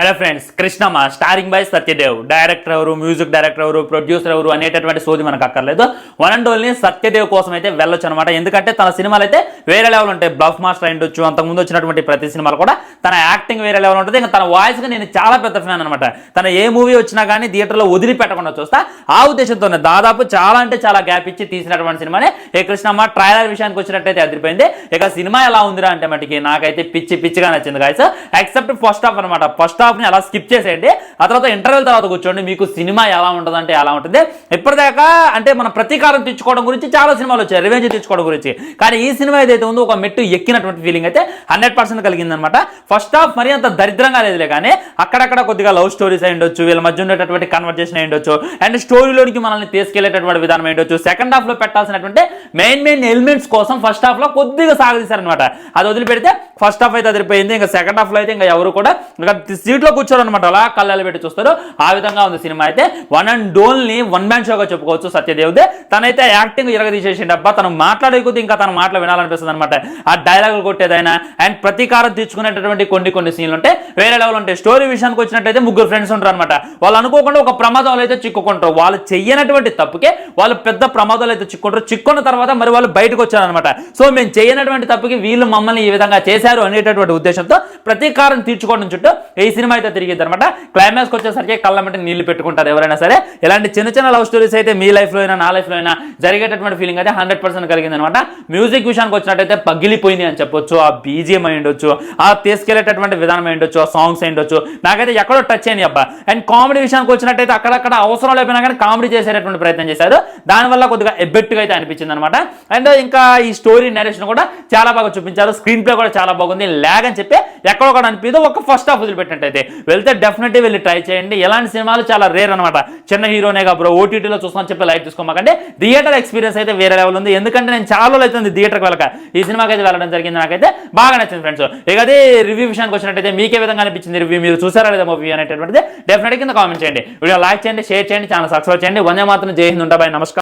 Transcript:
Hello friends, Krishnamma starring by Satyadev. Director ఎవరు, music director ఎవరు, producer ఎవరు అనేటటువంటి సోది మనకు అక్కర్లేదు. వన్ అండ్ ఓన్లీ సత్యదేవ్ కోసం అయితే వెళ్ళొచ్చు అనమాట. ఎందుకంటే తన సినిమాలు అయితే వేరే లెవెల్ ఉంటాయి. బ్లఫ్ మాస్టర్ అయి ఉండొచ్చు, అంతకుముందు వచ్చినటువంటి ప్రతి సినిమాలు కూడా తన యాక్టింగ్ వేరే లెవెల్ ఉంటుంది. ఇంకా తన వాయిస్గా నేను చాలా పెద్ద ఫ్యాన్ అనమాట. తన ఏ మూవీ వచ్చినా కానీ థియేటర్లో వదిలిపెట్టకుండా చూస్తా. ఆ ఉద్దేశంతోనే దాదాపు చాలా అంటే చాలా గ్యాప్ ఇచ్చి తీసినటువంటి సినిమానే ఏ కృష్ణమ్మ. ట్రైలర్ విషయానికి వచ్చినట్టయితే అదిరిపోయింది. ఇక సినిమా ఎలా ఉందిరా అంటే మటుకి నాకైతే పిచ్చిగా నచ్చింది గాయస్. ఎక్సెప్ట్ ఫస్ట్ హాఫ్ అనమాట. ఫస్ట్ హాఫ్ ని అలా స్కిప్ చేసేయండి. ఆ తర్వాత ఇంటర్వెల్ తర్వాత కూర్చోండి, మీకు సినిమా ఎలా ఉంటుంది అంటే ఎలా ఉంటుంది. ఇప్పటిదాకా అంటే మన ప్రతీకారం తెచ్చుకోవడం గురించి చాలా సినిమాలు వచ్చాయి, రివెంజ్ తెచ్చుకోవడం గురించి. కానీ ఈ సినిమా ఏదైతే ఉందో ఒక మెట్టు ఎక్కినటువంటి ఫీలింగ్ అయితే 100% కలిగింది అనమాట. ఫస్ట్ హాఫ్ మరి అంత దరిద్రంగా లేదులే, కానీ అక్కడక్కడ కొద్దిగా లవ్ స్టోరీస్ అయి ఉండొచ్చు, వీళ్ళ మధ్య ఉండేటటువంటి కన్వర్జేషన్ అయి ఉండొచ్చు, అండ్ స్టోరీలోనికి మనల్ని తీసుకెళ్లేటటువంటి విధానం అయి ఉండొచ్చు. సెకండ్ హాఫ్ లో పెట్టాల్సినటువంటి మెయిన్ ఎలిమెంట్స్ కోసం ఫస్ట్ హాఫ్ లో కొద్దిగా సాగదీశారనమాట. అది వదిలిపెడితే ఫస్ట్ హాఫ్ అయితే అదిరిపోయింది. ఇంకా సెకండ్ హాఫ్ లో అయితే ఇంకా ఎవరు కూడా సీట్ లో కూర్చోరు అనమాట, అలా కళ్ళలు పెట్టి చూస్తారు. ఆ విధంగా ఉంది సినిమా అయితే. One and only one man షోగా చెప్పుకోవచ్చు సత్యదేవ్దే. తనైతే యాక్టింగ్ ఇరగదీసేసిండు అబ్బా. తను మాట్లాడే కొద్ది ఇంకా తన మాటలు వినాలనిపిస్తుంది అనమాట. ఆ డైలాగులు కొట్టేదైనా అండ్ ప్రతీకారం తీర్చుకునేటటువంటి కొన్ని సీన్లు ఉంటాయి, వేరే లెవెల్ ఉంటాయి. స్టోరీ విషయానికి వచ్చినట్టయితే ముగ్గురు ఫ్రెండ్స్ ఉంటారు అనమాట. వాళ్ళు అనుకోకుండా ఒక ప్రమాదంలో అయితే చిక్కుకుంటారు. వాళ్ళు చెయ్యనటువంటి తప్పుకే వాళ్ళు పెద్ద ప్రమాదాలు అయితే చిక్కుకున్న తర్వాత మరి వాళ్ళు బయటకు వచ్చారనమాట. సో మేము చేయనటువంటి తప్పుకి వీళ్ళు మమ్మల్ని ఈ విధంగా చేశారు అనేటటువంటి ఉద్దేశంతో ప్రతీకారం తీర్చుకోవడం చుట్టూ ఈ సినిమా అయితే తిరిగిద్ది అనమాట. క్లైమాక్స్ వచ్చేసరికి కళ్ళమంటే నీళ్లు పెట్టుకుంటారు ఎవరైనా సరే. ఇలాంటి చిన్న లవ్ స్టోరీస్ అయితే మీ లైఫ్ లో అయినా నా లైఫ్ లో అయినా జరిగేటటువంటి ఫీలింగ్ అయితే 100% కలిగింది అనమాట. మ్యూజిక్ విషయానికి వచ్చినట్టయితే పగిలిపోయింది అని చెప్పొచ్చు. ఆ బీజిఎం అయి ఉండొచ్చు, ఆ తీసుకెళ్లేటటువంటి విధానం అయి ఉండొచ్చు, ఆ సాంగ్స్ అయి ఉండొచ్చు, నాకైతే ఎక్కడో టచ్ అయ్యింది అబ్బా. అండ్ కామెడీ విషయానికి వచ్చినట్టయితే అక్కడక్కడ అవసరం లేకపోయినా కానీ కామెడీ చేసేటటువంటి ప్రయత్నం చేశారు. దానివల్ల కొద్దిగా ఎబ్బెట్టుగా అయితే అనిపించింది అనమాట. అండ్ ఇంకా ఈ స్టోరీ నరేషన్ కూడా చాలా బాగా చూపించారు. స్క్రీన్ ప్లే కూడా చాలా బాగుంది. ల్యాగ్ అని చెప్పి ఎక్కడో కూడా అనిపించదు. ఒక ఫస్ట్ హాఫ్ వదిలిపెట్టినట్టయితే వెళ్తే డెఫినెట్లీ వెళ్ళి ట్రై చేయండి. ఎలాంటి సినిమాలు చాలా రేర్ అనమాట. చిన్న హీరోనేగా బ్రో ఓటీటీలో చూస్తామని చెప్పి లైట్ తీసుకోమాకండి. థియేటర్ ఎక్స్పీరియన్స్ అయితే వేరే లెవెల్ ఉంది. ఎందుకంటే నేను చాలా రోజులు అవుతుంది థియేటర్కి వెళ్ళక ఈ సినిమాకి అయితే వెళ్ళడం జరిగింది. నాకైతే బాగా నచ్చింది ఫ్రెండ్స్. ఇక అదే రివ్యూ విషయానికి వచ్చినట్టయితే మీకే విధంగా అనిపించింది రివ్యూ, మీరు చూసారా లేదా మూవీ అనేటటువంటిది డెఫినెట్గా కింద కామెంట్ చేయండి. వీడియో లైక్ చేయండి, షేర్ చేయండి, ఛానల్ సబ్స్క్రైబ్ చేయండి. వందే మాత్రం జై హింద్. ఉంటా బాయ్, నమస్కారం.